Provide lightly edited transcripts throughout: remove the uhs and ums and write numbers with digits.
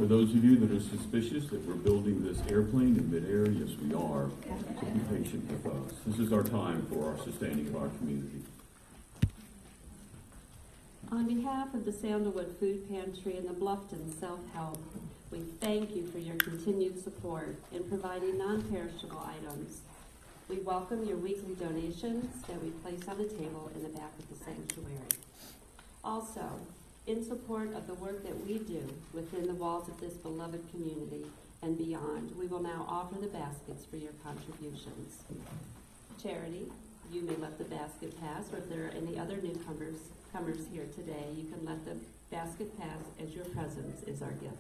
For those of you that are suspicious that we're building this airplane in midair, yes, we are. So be patient with us. This is our time for our sustaining of our community. On behalf of the Sandalwood Food Pantry and the Bluffton Self-Help, we thank you for your continued support in providing non-perishable items. We welcome your weekly donations that we place on the table in the back of the sanctuary. Also, in support of the work that we do within the walls of this beloved community and beyond, we will now offer the baskets for your contributions. Charity, you may let the basket pass, or if there are any other newcomers here today, you can let the basket pass as your presence is our gift.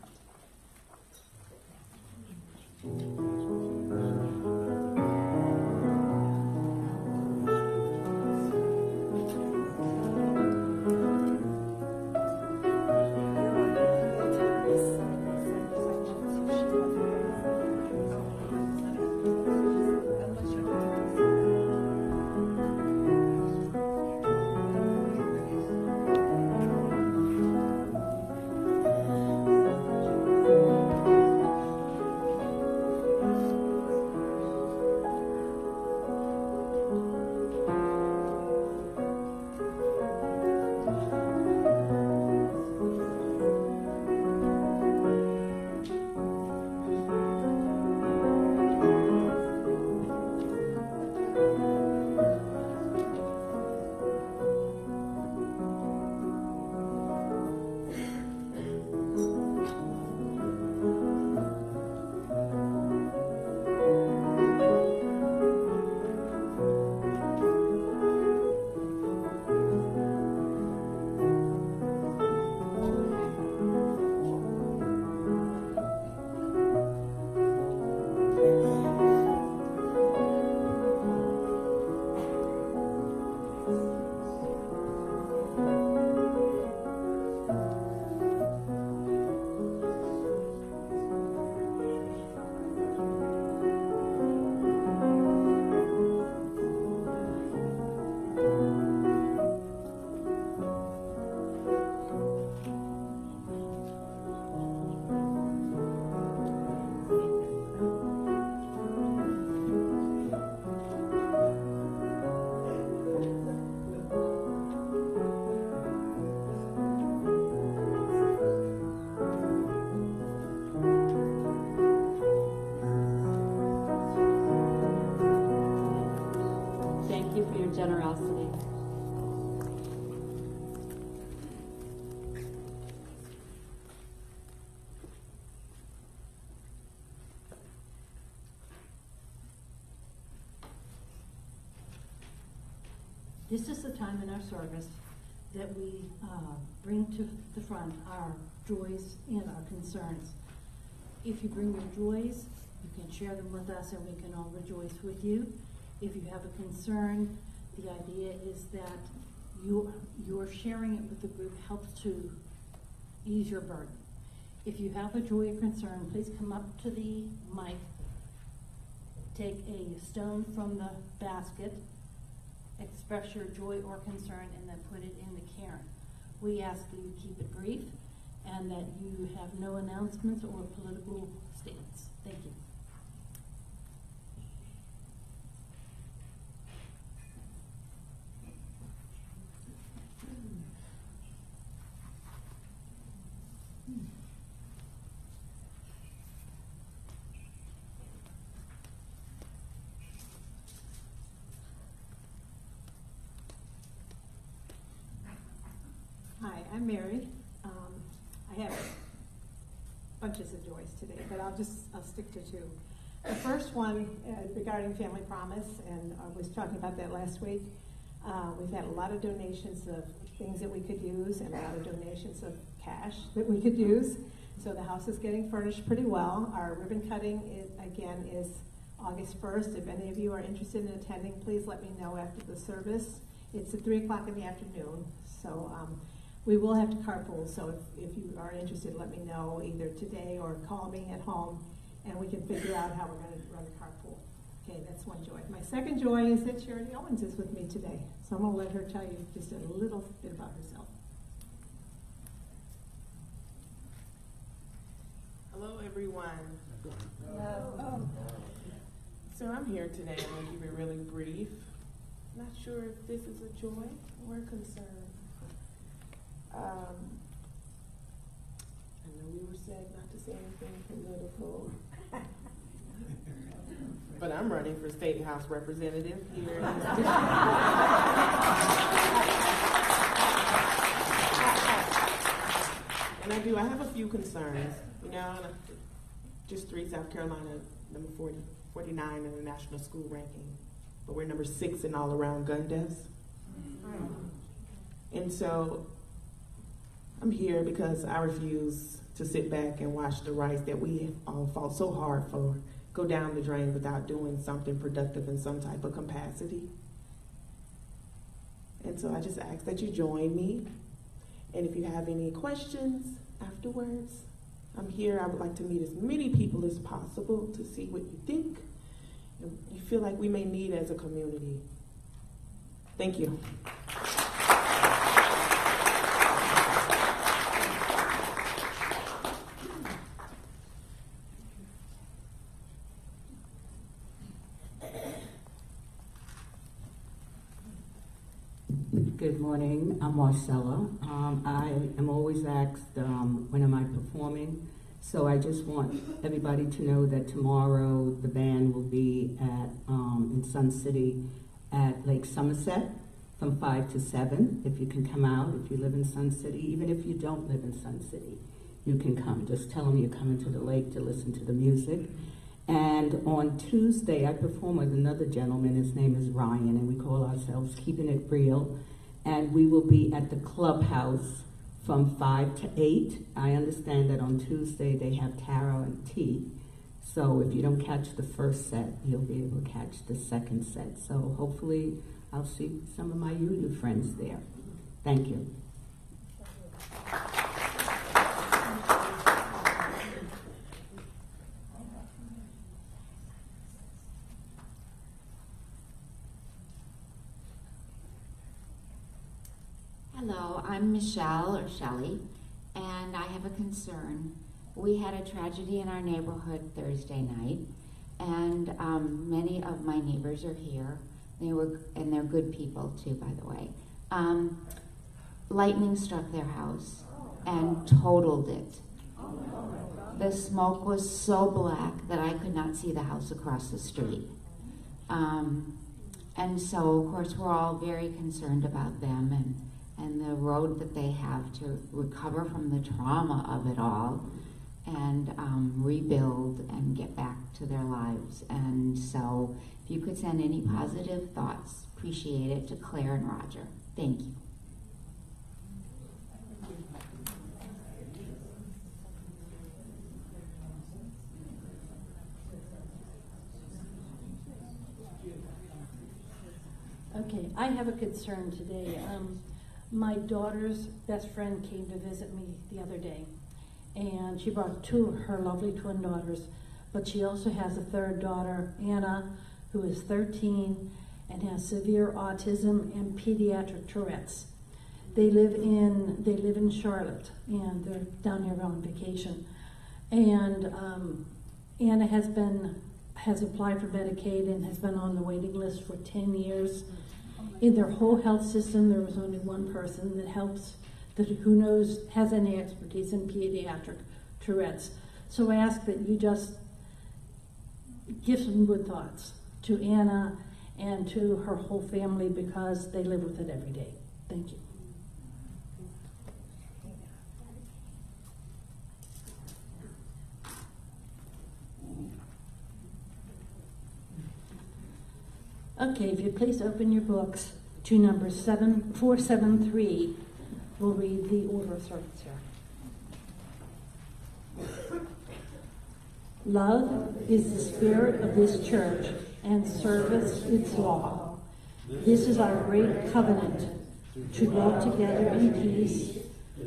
Generosity. This is the time in our service that we bring to the front our joys and our concerns. If you bring your joys, you can share them with us and we can all rejoice with you. If you have a concern, the idea is that your sharing it with the group helps to ease your burden. If you have a joy or concern, please come up to the mic, take a stone from the basket, express your joy or concern, and then put it in the cairn. We ask that you keep it brief and that you have no announcements or political statements. Thank you. Hi, I'm Mary. I have bunches of joys today, but I'll stick to two. The first one regarding Family Promise, and I was talking about that last week. We've had a lot of donations of things that we could use and a lot of donations of cash that we could use. So the house is getting furnished pretty well. Our ribbon cutting, again, is August 1st. If any of you are interested in attending, please let me know after the service. It's at 3 o'clock in the afternoon. So we will have to carpool, so if you are interested, let me know either today or call me at home, and we can figure out how we're going to run the carpool. Okay, that's one joy. My second joy is that Charity Owens is with me today, so I'm going to let her tell you just a little bit about herself. Hello, everyone. Hello. So I'm here today. I'm going to keep it really brief. Not sure if this is a joy or a concern. I know we were said not to say anything political, but I'm running for State House Representative here in this district. And I have a few concerns. You know, just 3, South Carolina, number 49 in the national school ranking, but we're number 6 in all around gun deaths. And so I'm here because I refuse to sit back and watch the rights that we all fought so hard for go down the drain without doing something productive in some type of capacity. And so I just ask that you join me. And if you have any questions afterwards, I'm here. I would like to meet as many people as possible to see what you think and you feel like we may need as a community. Thank you. Good morning, I'm Marcella. I am always asked, when am I performing? So I just want everybody to know that tomorrow the band will be at in Sun City at Lake Somerset from 5 to 7. If you can come out, if you live in Sun City, even if you don't live in Sun City, you can come. Just tell them you're coming to the lake to listen to the music. And on Tuesday, I perform with another gentleman. His name is Ryan, and we call ourselves Keeping It Real. And we will be at the clubhouse from 5 to 8. I understand that on Tuesday they have tarot and tea. So if you don't catch the first set, you'll be able to catch the second set. So hopefully I'll see some of my UU friends there. Thank you. Hello, I'm Michelle or Shelley, and I have a concern. We had a tragedy in our neighborhood Thursday night, and many of my neighbors are here. They're good people too, by the way. Lightning struck their house and totaled it. The smoke was so black that I could not see the house across the street. And so, of course, we're all very concerned about them and the road that they have to recover from the trauma of it all. and rebuild and get back to their lives. And so if you could send any positive thoughts, appreciate it, to Claire and Roger. Thank you. Okay, I have a concern today. My daughter's best friend came to visit me the other day, and she brought two of her lovely twin daughters, but she also has a third daughter, Anna, who is 13 and has severe autism and pediatric Tourette's. They live in Charlotte, and they're down here on vacation. And Anna has applied for Medicaid and has been on the waiting list for 10 years. In their whole health system, there was only one person that has any expertise in pediatric Tourette's. So I ask that you just give some good thoughts to Anna and to her whole family, because they live with it every day. Thank you. Okay, if you please open your books to number 473, we'll read the order of service here. Love is the spirit of this church, and service its law. This is our great covenant, to dwell together in peace,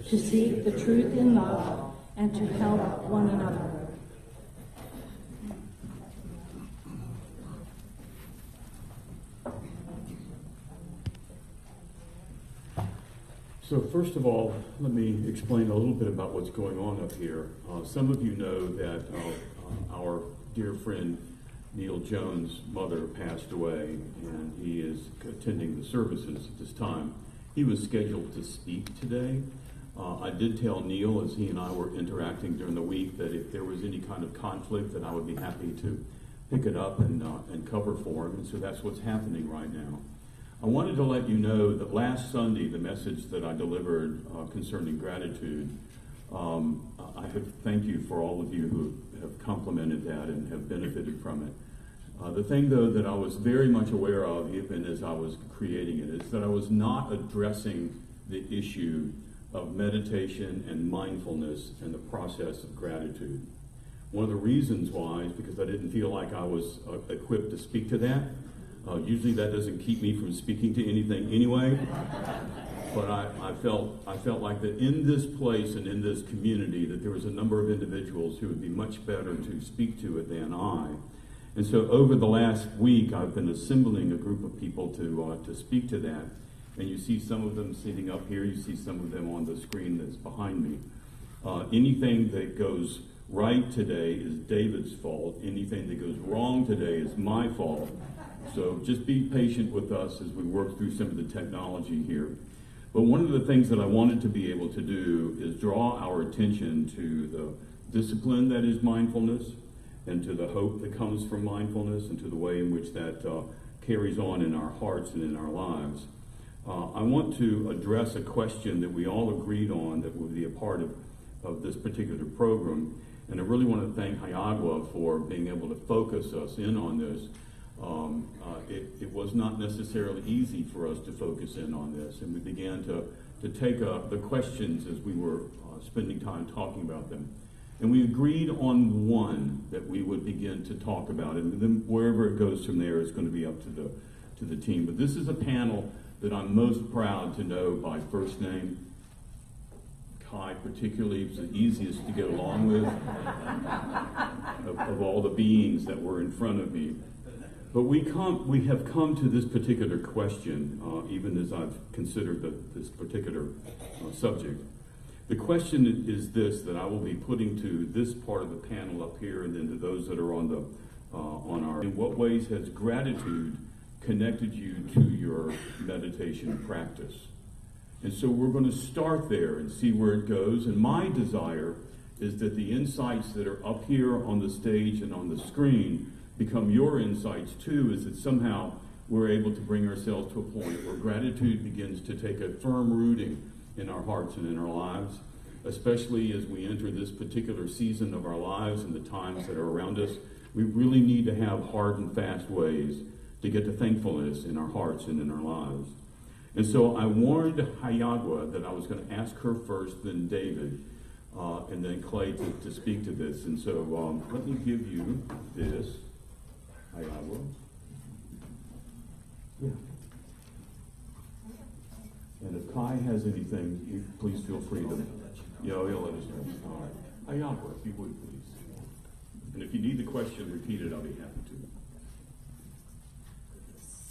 to seek the truth in love, and to help one another. So first of all, let me explain a little bit about what's going on up here. Some of you know that our dear friend Neil Jones' mother passed away, and he is attending the services at this time. He was scheduled to speak today. I did tell Neil, as he and I were interacting during the week, that if there was any kind of conflict, that I would be happy to pick it up and cover for him, and so that's what's happening right now. I wanted to let you know that last Sunday, the message that I delivered concerning gratitude, I have thank you for all of you who have complimented that and have benefited from it. The thing, though, that I was very much aware of, even as I was creating it, is that I was not addressing the issue of meditation and mindfulness and the process of gratitude. One of the reasons why is because I didn't feel like I was equipped to speak to that. Usually that doesn't keep me from speaking to anything anyway, but I felt like that in this place and in this community that there was a number of individuals who would be much better to speak to it than I. And so over the last week, I've been assembling a group of people to speak to that. And you see some of them sitting up here, you see some of them on the screen that's behind me. Anything that goes right today is David's fault. Anything that goes wrong today is my fault. So just be patient with us as we work through some of the technology here. But one of the things that I wanted to be able to do is draw our attention to the discipline that is mindfulness, and to the hope that comes from mindfulness, and to the way in which that carries on in our hearts and in our lives. I want to address a question that we all agreed on that would be a part of this particular program. And I really want to thank Hayagwa for being able to focus us in on this. It was not necessarily easy for us to focus in on this, and we began to take up the questions as we were spending time talking about them. And we agreed on one that we would begin to talk about, and then wherever it goes from there is going to be up to the team. But this is a panel that I'm most proud to know by first name. Kai particularly is the easiest to get along with of all the beings that were in front of me. But we have come to this particular question, even as I've considered this particular subject. The question is this, that I will be putting to this part of the panel up here, and then to those that are on our. In what ways has gratitude connected you to your meditation practice? And so we're going to start there and see where it goes. And my desire is that the insights that are up here on the stage and on the screen become your insights too, is that somehow we're able to bring ourselves to a point where gratitude begins to take a firm rooting in our hearts and in our lives. especially as we enter this particular season of our lives and the times that are around us. We really need to have hard and fast ways to get to thankfulness in our hearts and in our lives. And so I warned Hayagwa that I was going to ask her first, then David, and then Clay to speak to this. And so let me give you this, Hayagwa. Yeah. And if Kai has anything, please feel free to, he'll let us know. All right. Hayagwa, if you would, please. And if you need the question repeated, I'll be happy to.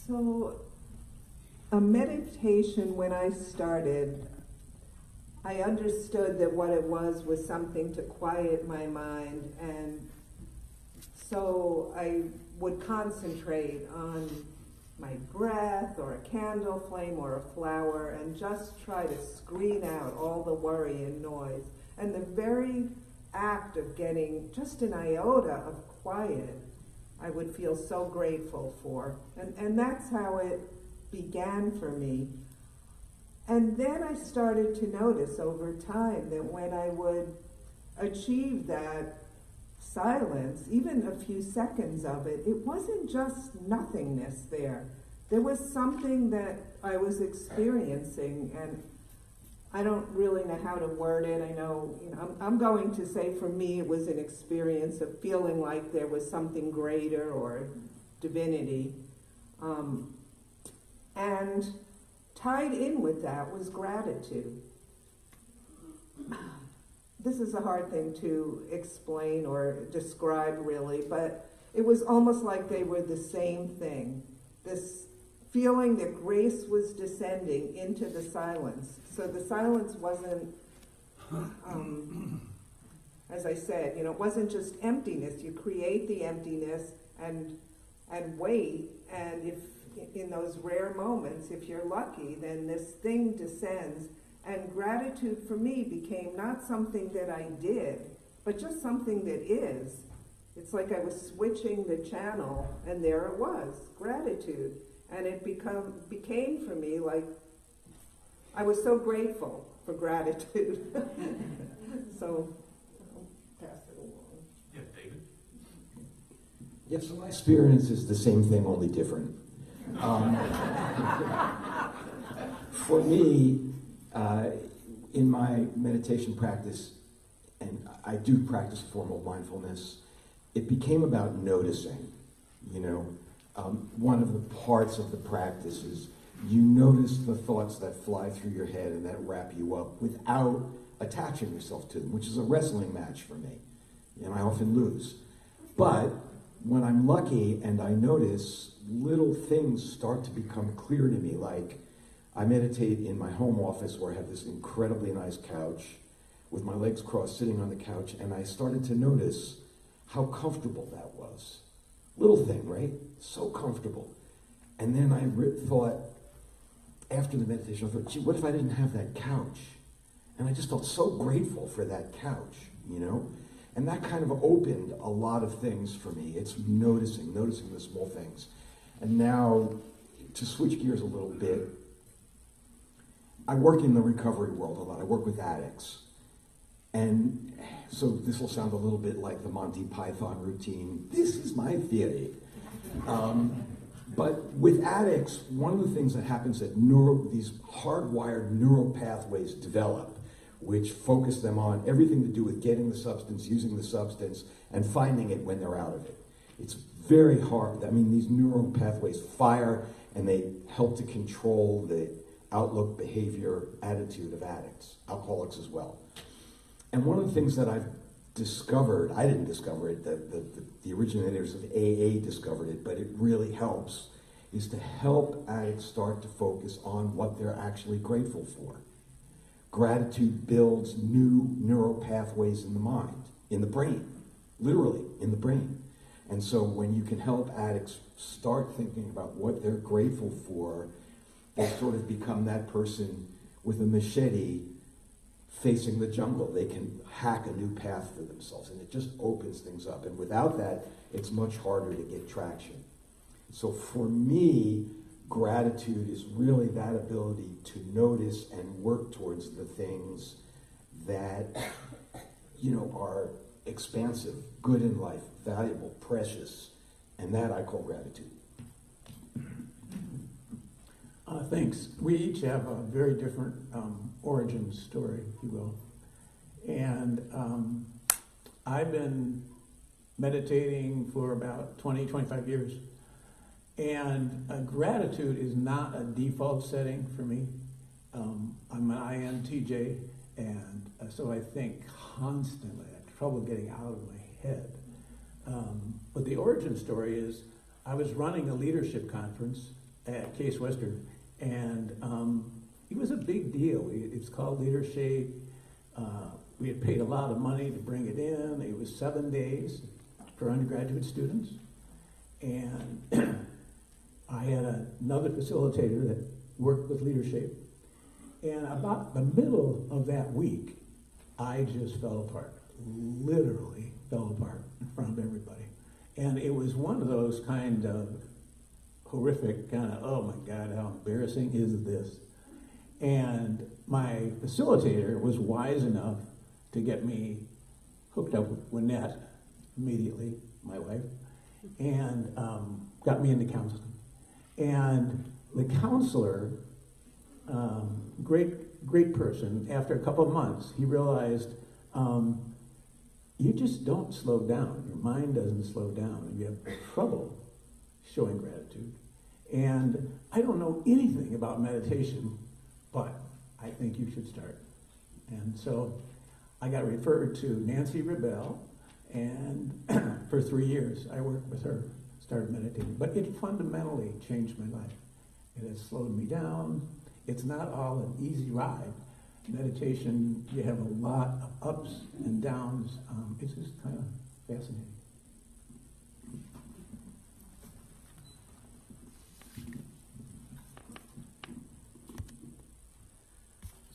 So, a meditation, when I started, I understood that what it was something to quiet my mind, and so I would concentrate on my breath or a candle flame or a flower and just try to screen out all the worry and noise. And the very act of getting just an iota of quiet, I would feel so grateful for. And that's how it began for me. And then I started to notice over time that when I would achieve that silence, even a few seconds of it, it wasn't just nothingness there. There was something that I was experiencing, and I don't really know how to word it. I know, I'm going to say for me it was an experience of feeling like there was something greater or divinity. And tied in with that was gratitude. This is a hard thing to explain or describe really, but it was almost like they were the same thing. This feeling that grace was descending into the silence. So the silence wasn't, as I said, it wasn't just emptiness. You create the emptiness and wait, and if in those rare moments, if you're lucky, then this thing descends. And gratitude for me became not something that I did, but just something that is. It's like I was switching the channel, and there it was, gratitude. And it became for me like, I was so grateful for gratitude. So, I'll pass it along. Yeah, David? Yes, so my experience is the same thing, only different. For me, in my meditation practice, and I do practice formal mindfulness, it became about noticing. One of the parts of the practice is you notice the thoughts that fly through your head and that wrap you up without attaching yourself to them, which is a wrestling match for me. I often lose. But when I'm lucky and I notice, little things start to become clear to me, like I meditate in my home office where I have this incredibly nice couch with my legs crossed sitting on the couch, and I started to notice how comfortable that was. Little thing, right? So comfortable. And then I thought, after the meditation, I thought, gee, what if I didn't have that couch? And I just felt so grateful for that couch, And that kind of opened a lot of things for me. It's noticing the small things. And now, to switch gears a little bit, I work in the recovery world a lot. I work with addicts. And so this will sound a little bit like the Monty Python routine. This is my theory. But with addicts, one of the things that happens that these hardwired neural pathways develop, which focus them on everything to do with getting the substance, using the substance, and finding it when they're out of it. It's very hard. These neural pathways fire, and they help to control the outlook, behavior, attitude of addicts, alcoholics as well. And one of the things that I've discovered, I didn't discover it, the originators of AA discovered it, but it really helps, is to help addicts start to focus on what they're actually grateful for. Gratitude builds new neural pathways in the mind, in the brain, literally in the brain. And so when you can help addicts start thinking about what they're grateful for, they sort of become that person with a machete facing the jungle. They can hack a new path for themselves, and it just opens things up. And without that, it's much harder to get traction. So for me, gratitude is really that ability to notice and work towards the things that, are expansive, good in life, valuable, precious, and that I call gratitude. Thanks. We each have a very different origin story, if you will. And I've been meditating for about 20, 25 years. And gratitude is not a default setting for me. I'm an INTJ, and so I think constantly. I have trouble getting out of my head. But the origin story is I was running a leadership conference at Case Western, and it was a big deal. It's called Leadership. We had paid a lot of money to bring it in. It was 7 days for undergraduate students. And I had another facilitator that worked with leadership. And about the middle of that week, I just fell apart, literally fell apart in front of everybody. And it was one of those kind of horrific oh my God, how embarrassing is this? And my facilitator was wise enough to get me hooked up with Lynette immediately, my wife, and got me into counseling. And the counselor, great person, after a couple of months, he realized you just don't slow down. Your mind doesn't slow down, and you have trouble showing gratitude. And I don't know anything about meditation, but I think you should start. And so I got referred to Nancy Rebel, and for 3 years I worked with her, started meditating. But it fundamentally changed my life. It has slowed me down. It's not all an easy ride. Meditation, you have a lot of ups and downs. It's just kind of fascinating.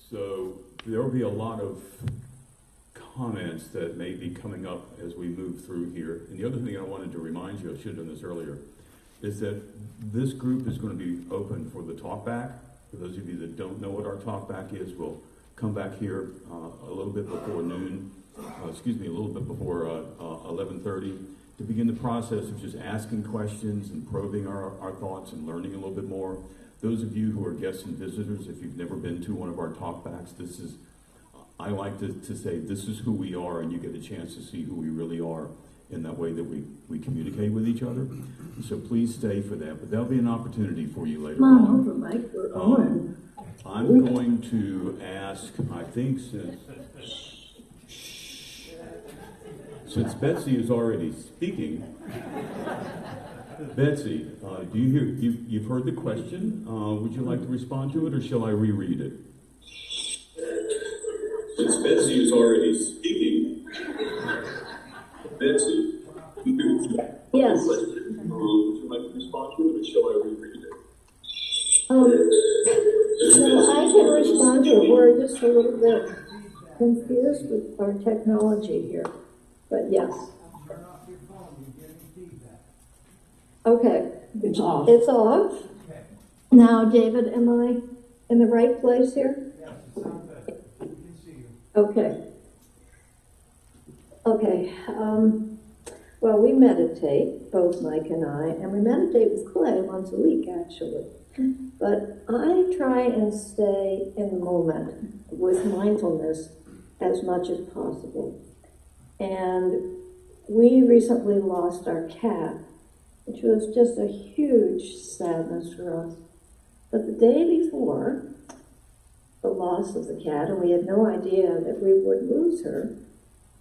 So there will be a lot of comments that may be coming up as we move through here. And the other thing I wanted to remind you, I should have done this earlier, is that this group is going to be open for the talkback. For those of you that don't know what our talkback is, we'll come back here a little bit before noon, a little bit before 11:30 to begin the process of just asking questions and probing our thoughts and learning a little bit more. Those of you who are guests and visitors, if you've never been to one of our talkbacks, I like to say this is who we are, and you get a chance to see who we really are in that way that we communicate with each other. So please stay for that. But there'll be an opportunity for you later on. Over, Mike. We're on. I'm going to ask, I think since Betsy is already speaking, Betsy, do you hear? You've heard the question. Would you like to respond to it, or shall I reread it? Since Betsy is already speaking, Betsy, Yes. would you like to respond to it, or shall I reread it? No, I can respond to it. We're just a little bit confused with our technology here, but yes. Okay. It's off. It's off. Now, David, am I in the right place here? Okay. Okay. Well, we meditate, both Mike and I, and we meditate with Clay once a week, actually. But I try and stay in the moment with mindfulness as much as possible. And we recently lost our cat, which was just a huge sadness for us. But the day before the loss of the cat, and we had no idea that we would lose her,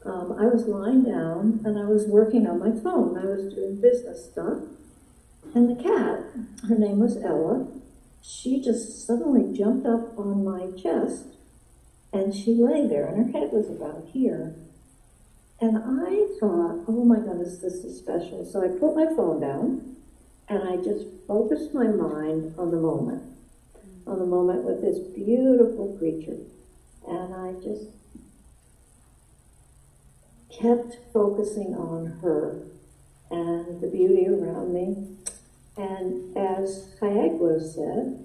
I was lying down and I was working on my phone. I was doing business stuff. And the cat, her name was Ella, she just suddenly jumped up on my chest and she lay there and her head was about here. And I thought, oh my goodness, this is special. So I put my phone down and I just focused my mind on the moment with this beautiful creature. And I just kept focusing on her and the beauty around me. And as Kayagwa said,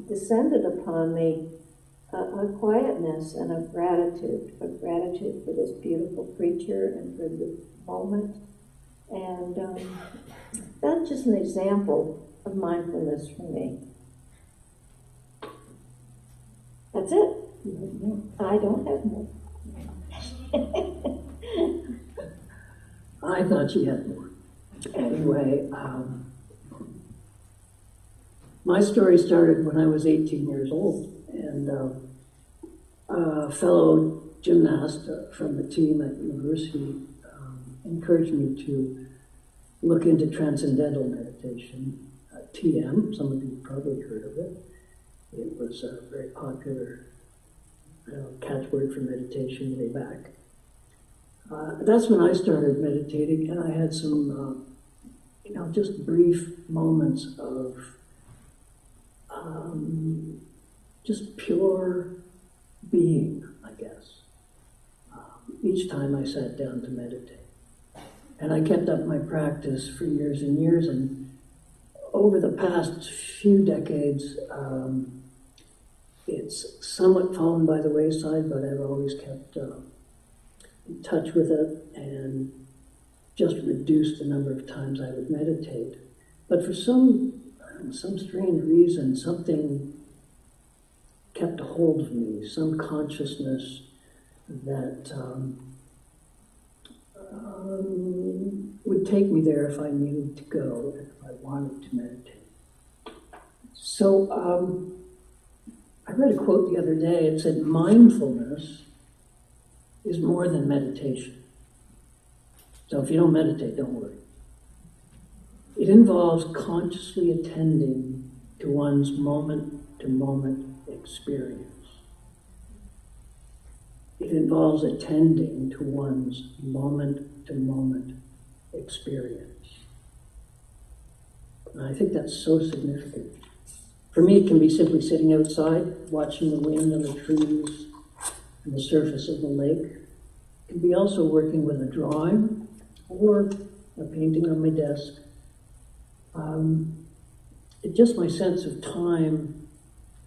descended upon me a quietness and a gratitude for this beautiful creature and for the moment. And that's just an example of mindfulness for me. That's it. I don't have more. I thought she had more. Anyway, my story started when I was 18 years old, and a fellow gymnast from the team at university encouraged me to look into transcendental meditation, TM. Some of you probably heard of it. It was a very popular catchword for meditation way back. That's when I started meditating, and I had some, just brief moments of just pure being, I guess, each time I sat down to meditate. And I kept up my practice for years and years, and over the past few decades, it's somewhat fallen by the wayside, but I've always kept in touch with it and just reduced the number of times I would meditate. But for some strange reason, something kept a hold of me, some consciousness that would take me there if I needed to go, if I wanted to meditate. So I read a quote the other day. It said, mindfulness is more than meditation. So if you don't meditate, don't worry. It involves consciously attending to one's moment-to-moment experience. It involves attending to one's moment-to-moment experience. And I think that's so significant. For me, it can be simply sitting outside, watching the wind on the trees and the surface of the lake. It can be also working with a drawing or a painting on my desk. Just my sense of time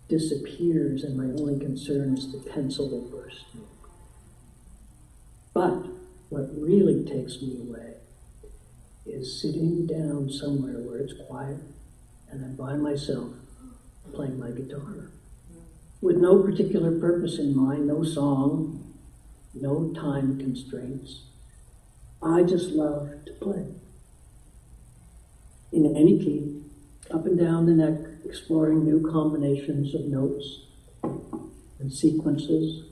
disappears, and my only concern is the pencil over a stroke. But what really takes me away is sitting down somewhere where it's quiet and I'm by myself playing my guitar with no particular purpose in mind, no song, no time constraints. I just love to play. In any key, up and down the neck, exploring new combinations of notes and sequences.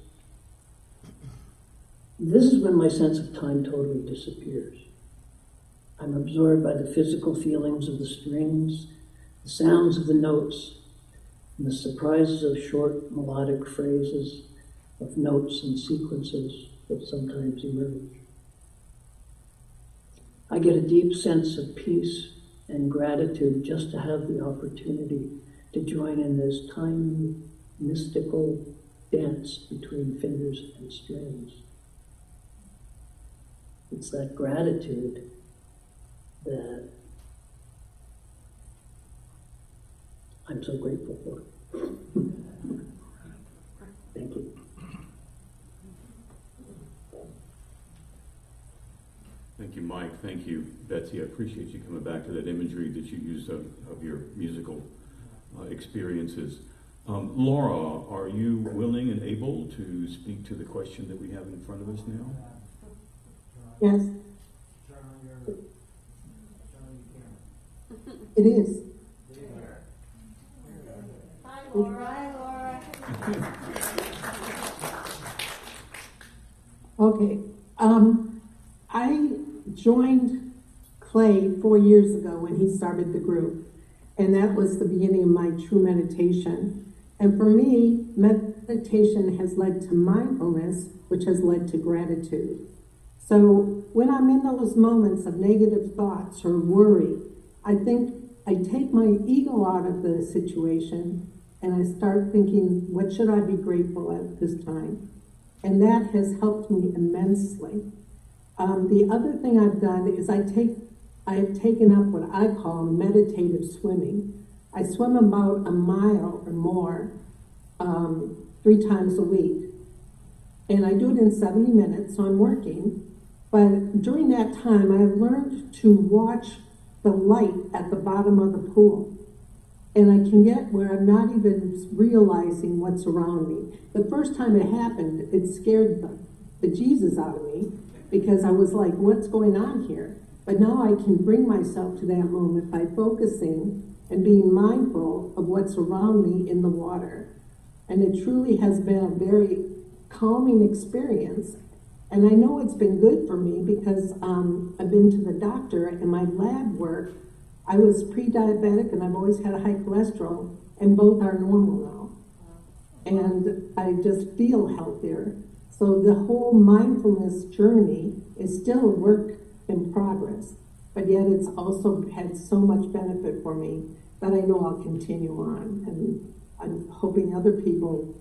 This is when my sense of time totally disappears. I'm absorbed by the physical feelings of the strings, the sounds of the notes, and the surprises of short melodic phrases, of notes and sequences that sometimes emerge. I get a deep sense of peace and gratitude just to have the opportunity to join in this tiny, mystical dance between fingers and strings. It's that gratitude that I'm so grateful for. Thank you. Thank you, Mike. Thank you, Betsy. I appreciate you coming back to that imagery that you used of your musical experiences. Laura, are you willing and able to speak to the question that we have in front of us now? Yes. It is. Hi, Laura. Hi, Laura. Okay. I joined Clay 4 years ago when he started the group, and that was the beginning of my true meditation. And for me, meditation has led to mindfulness, which has led to gratitude. So when I'm in those moments of negative thoughts or worry, I think I take my ego out of the situation and I start thinking, what should I be grateful at this time? And that has helped me immensely. The other thing I've done is I have taken up what I call meditative swimming. I swim about a mile or more 3 times a week. And I do it in 70 minutes, so I'm working. But during that time, I've learned to watch the light at the bottom of the pool. And I can get where I'm not even realizing what's around me. The first time it happened, it scared the Jesus out of me, because I was like, what's going on here? But now I can bring myself to that moment by focusing and being mindful of what's around me in the water. And it truly has been a very calming experience. And I know it's been good for me because I've been to the doctor, and my lab work, I was pre-diabetic and I've always had a high cholesterol, and both are normal now. And I just feel healthier. So the whole mindfulness journey is still a work in progress, but yet it's also had so much benefit for me that I know I'll continue on. And I'm hoping other people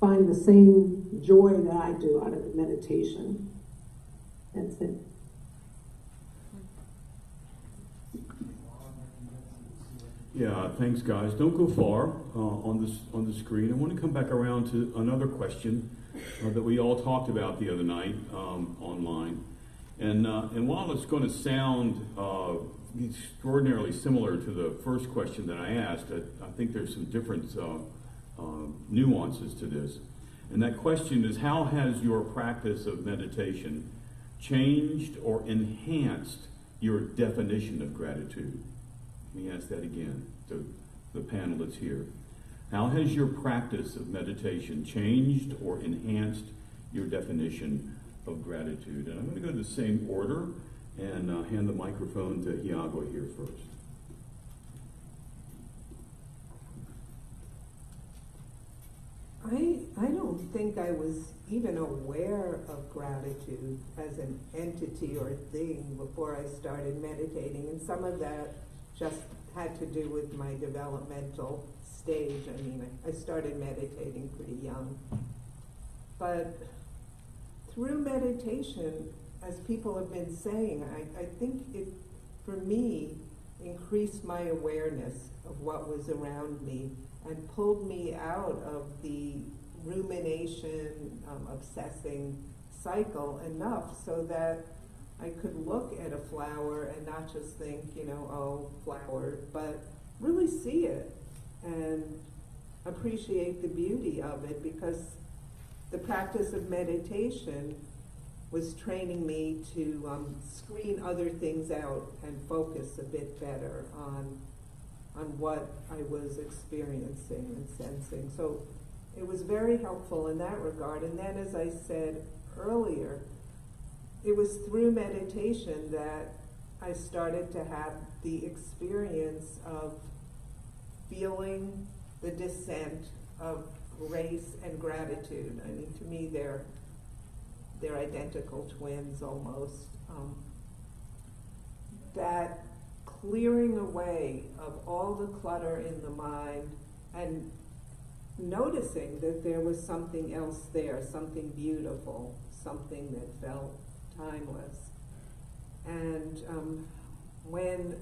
find the same joy that I do out of meditation. That's it. Yeah, thanks, guys. Don't go far on the screen. I want to come back around to another question that we all talked about the other night online. And while it's going to sound extraordinarily similar to the first question that I asked, I think there's some different nuances to this. And that question is, how has your practice of meditation changed or enhanced your definition of gratitude? Let me ask that again to the panel that's here. How has your practice of meditation changed or enhanced your definition of gratitude? And I'm going to go to the same order and hand the microphone to Iago here first. I don't think I was even aware of gratitude as an entity or thing before I started meditating, and some of that just had to do with my developmental stage. I mean, I started meditating pretty young. But through meditation, as people have been saying, I think it, for me, increased my awareness of what was around me and pulled me out of the rumination, obsessing cycle enough so that I could look at a flower and not just think, oh, flower, but really see it and appreciate the beauty of it, because the practice of meditation was training me to screen other things out and focus a bit better on what I was experiencing and sensing. So it was very helpful in that regard. And then, as I said earlier, it was through meditation that I started to have the experience of feeling the descent of grace and gratitude. I mean, to me, they're identical twins almost. That clearing away of all the clutter in the mind and noticing that there was something else there, something beautiful, something that felt timeless. And when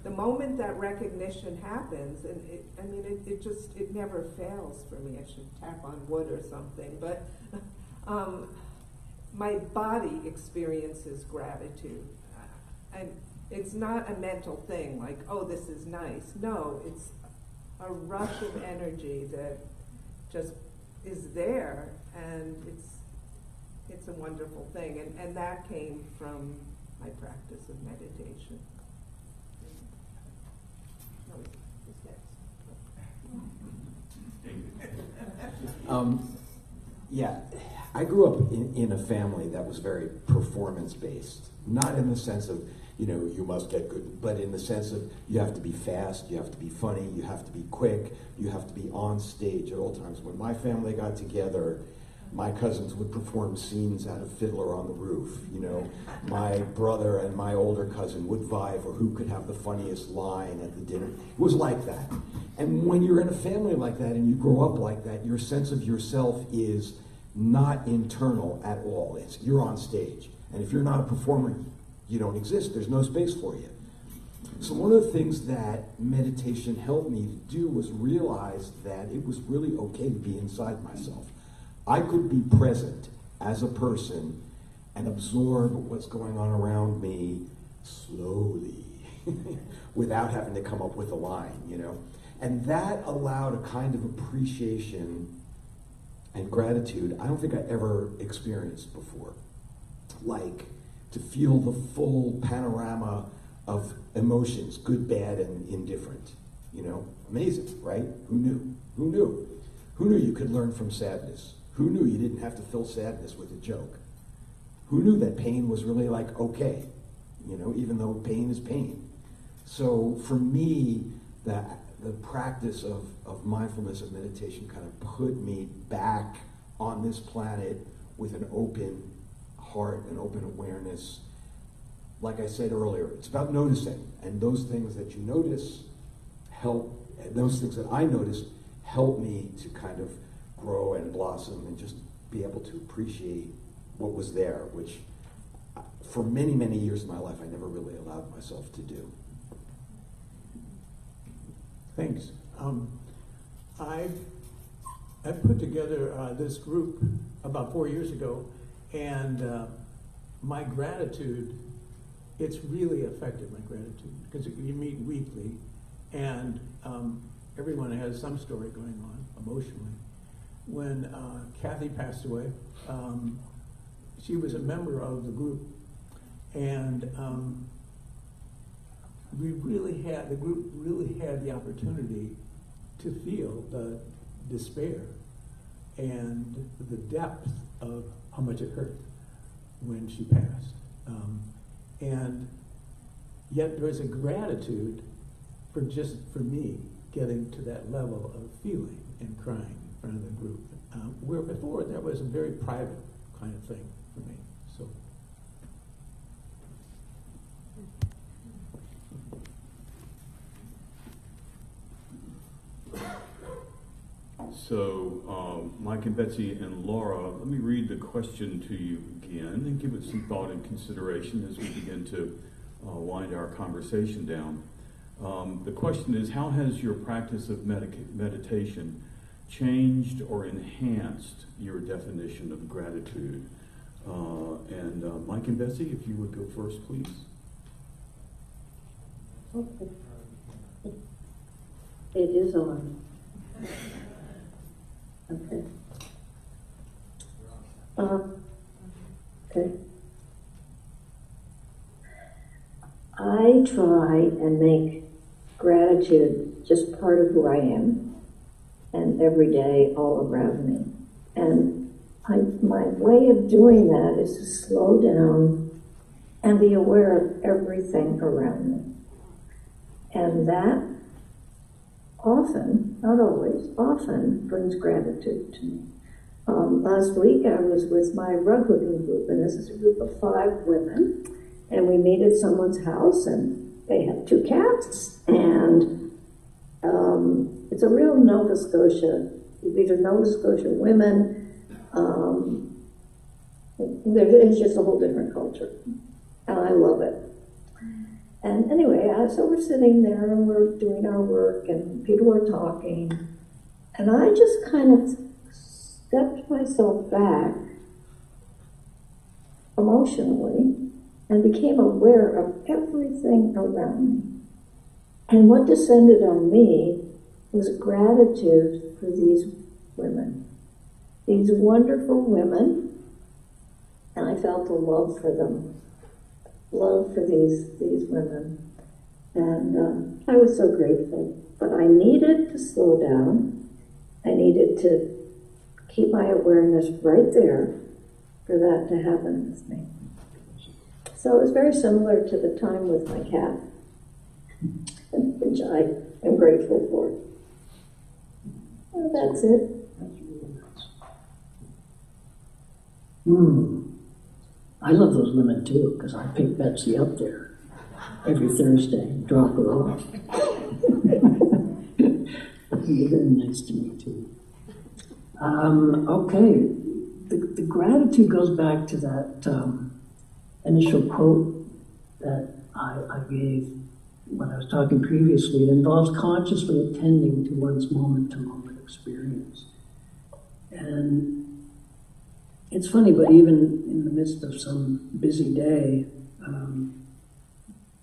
the moment that recognition happens, and it never fails for me. I should tap on wood or something, but my body experiences gratitude. And it's not a mental thing like, oh, this is nice. No, it's a rush of energy that just is there, and it's a wonderful thing. And that came from my practice of meditation. Yeah, I grew up in a family that was very performance-based. Not in the sense of, you must get good, but in the sense of you have to be fast, you have to be funny, you have to be quick, you have to be on stage at all times. When my family got together, my cousins would perform scenes out of Fiddler on the Roof. My brother and my older cousin would vie for who could have the funniest line at the dinner. It was like that. And when you're in a family like that and you grow up like that, your sense of yourself is not internal at all. You're on stage. And if you're not a performer, you don't exist. There's no space for you. So one of the things that meditation helped me to do was realize that it was really okay to be inside myself. I could be present as a person and absorb what's going on around me slowly without having to come up with a line, you know. And that allowed a kind of appreciation and gratitude I don't think I ever experienced before. Like to feel the full panorama of emotions, good, bad, and indifferent. You know, amazing, right? Who knew? Who knew? Who knew you could learn from sadness? Who knew you didn't have to fill sadness with a joke? Who knew that pain was really like okay, you know, even though pain is pain? So for me, the practice of mindfulness, of meditation, kind of put me back on this planet with an open heart, an open awareness. Like I said earlier, it's about noticing, and those things that you notice help, and those things that I noticed help me to kind of grow and blossom and just be able to appreciate what was there, which for many, many years of my life I never really allowed myself to do. Thanks. I put together this group about 4 years ago, and my gratitude, it's really affected my gratitude, because you meet weekly, and everyone has some story going on emotionally. When Kathy passed away, she was a member of the group, and the group really had the opportunity to feel the despair and the depth of how much it hurt when she passed. And yet there was a gratitude for me getting to that level of feeling and crying in front of the group. Where before that was a very private kind of thing for me. So, Mike and Betsy and Laura, let me read the question to you again and give it some thought and consideration as we begin to wind our conversation down. The question is, how has your practice of meditation changed or enhanced your definition of gratitude? And Mike and Betsy, if you would go first, please. Okay. It is on. Okay. Okay. I try and make gratitude just part of who I am, and every day all around me. And my way of doing that is to slow down and be aware of everything around me. And that often, not always, often brings gratitude to me. Last week I was with my rug hooking group, and this is a group of 5 women, and we meet at someone's house, and they have 2 cats, and it's a real Nova Scotia, these are Nova Scotia women, it's just a whole different culture, and I love it. And anyway, so we're sitting there and we're doing our work and people are talking, and I just kind of stepped myself back emotionally and became aware of everything around me. And what descended on me was gratitude for these women, these wonderful women, and I felt a love for them. Love for these women, and I was so grateful. But I needed to slow down. I needed to keep my awareness right there for that to happen with me. So it was very similar to the time with my cat, which I am grateful for. Well, that's it. I love those women too, because I pick Betsy up there every Thursday, drop her off. You're very nice to me too. Okay, the gratitude goes back to that initial quote that I gave when I was talking previously, it involves consciously attending to one's moment-to-moment experience. And it's funny, but even in the midst of some busy day,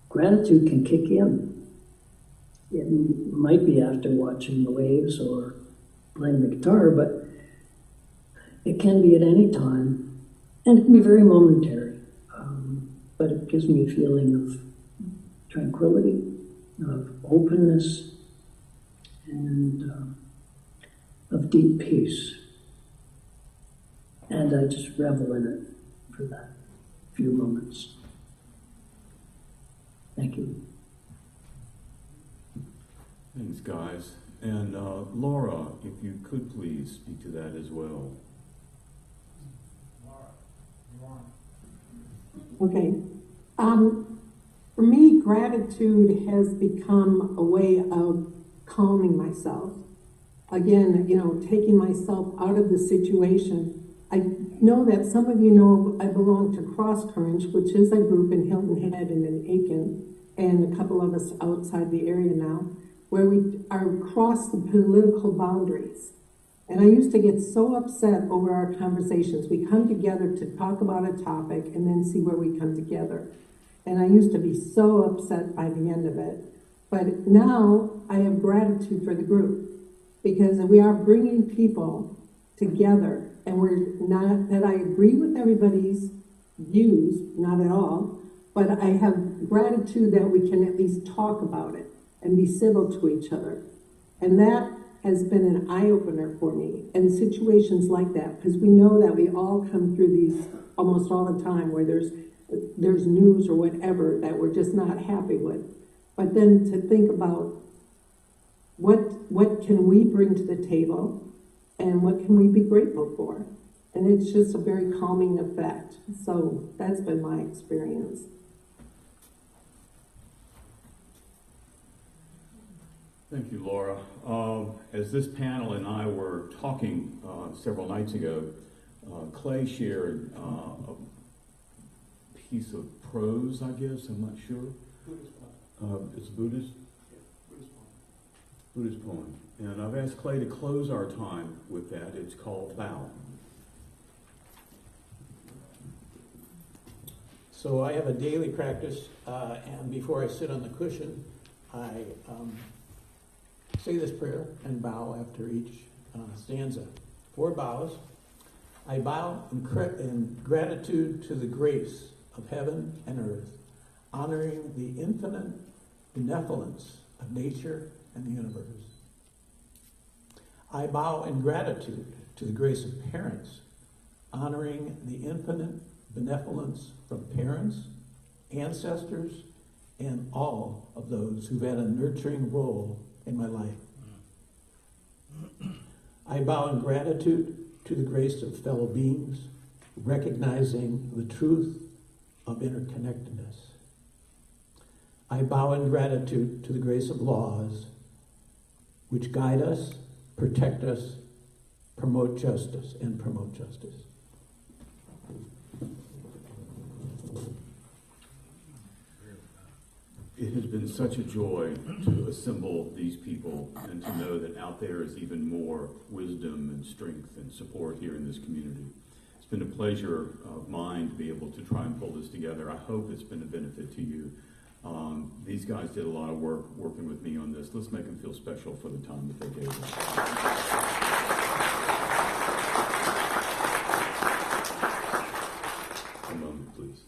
gratitude can kick in. It might be after watching the waves or playing the guitar, but it can be at any time, and it can be very momentary. But it gives me a feeling of tranquility, of openness, and of deep peace. And I just revel in it for that few moments. Thank you. Thanks, guys. And Laura, if you could please speak to that as well. Okay. For me, gratitude has become a way of calming myself. Again, taking myself out of the situation. I know that some of you know I belong to Cross Currents, which is a group in Hilton Head and in Aiken, and a couple of us outside the area now, where we are across the political boundaries. And I used to get so upset over our conversations. We come together to talk about a topic and then see where we come together. And I used to be so upset by the end of it. But now I have gratitude for the group because we are bringing people together, and we're not, that I agree with everybody's views, not at all, but I have gratitude that we can at least talk about it and be civil to each other. And that has been an eye-opener for me in situations like that, because we know that we all come through these almost all the time where there's news or whatever that we're just not happy with. But then to think about what can we bring to the table and what can we be grateful for? And it's just a very calming effect. So that's been my experience. Thank you, Laura. As this panel and I were talking several nights ago, Clay shared a piece of prose, I guess, I'm not sure. It's Buddhist? Buddhist poem. And I've asked Clay to close our time with that. It's called Bow. So I have a daily practice, and before I sit on the cushion, I say this prayer and bow after each stanza. 4 bows. I bow in gratitude to the grace of heaven and earth, honoring the infinite benevolence of nature and the universe. I bow in gratitude to the grace of parents, honoring the infinite benevolence from parents, ancestors, and all of those who've had a nurturing role in my life. I bow in gratitude to the grace of fellow beings, recognizing the truth of interconnectedness. I bow in gratitude to the grace of laws which guide us, protect us, promote justice. It has been such a joy to assemble these people and to know that out there is even more wisdom and strength and support here in this community. It's been a pleasure of mine to be able to try and pull this together. I hope it's been a benefit to you. These guys did a lot of work working with me on this. Let's make them feel special for the time that they gave us. A moment, please.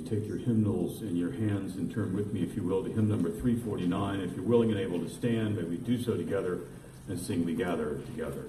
take your hymnals in your hands and turn with me, if you will, to hymn number 349. If you're willing and able to stand, may we do so together and sing We Gather Together.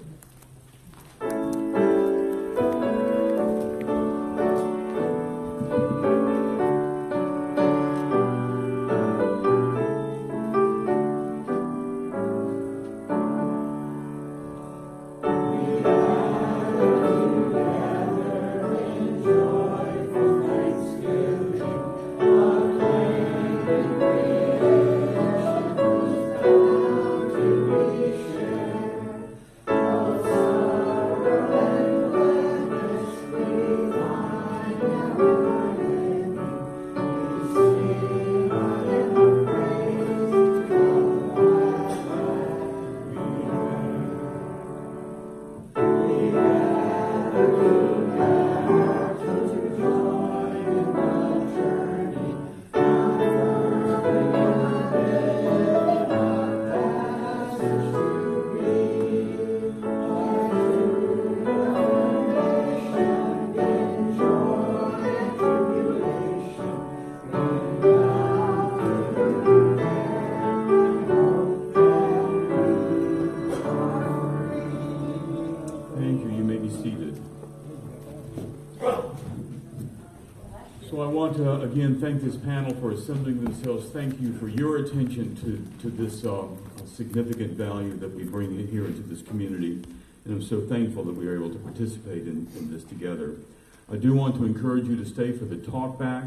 Again, thank this panel for assembling themselves. Thank you for your attention to this significant value that we bring here into this community. And I'm so thankful that we are able to participate in this together. I do want to encourage you to stay for the talk back.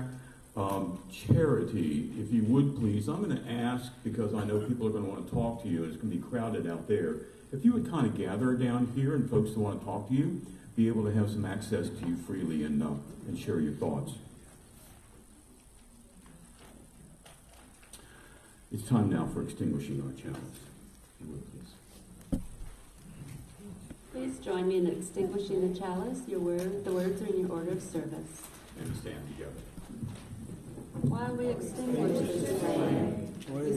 Charity, if you would please, I'm going to ask, because I know people are going to want to talk to you and it's going to be crowded out there, if you would kind of gather down here and folks who want to talk to you, be able to have some access to you freely and share your thoughts. It's time now for extinguishing our chalice. If you would, please. Please join me in extinguishing the chalice. The words are in your order of service. And stand together. While we extinguish this flame, we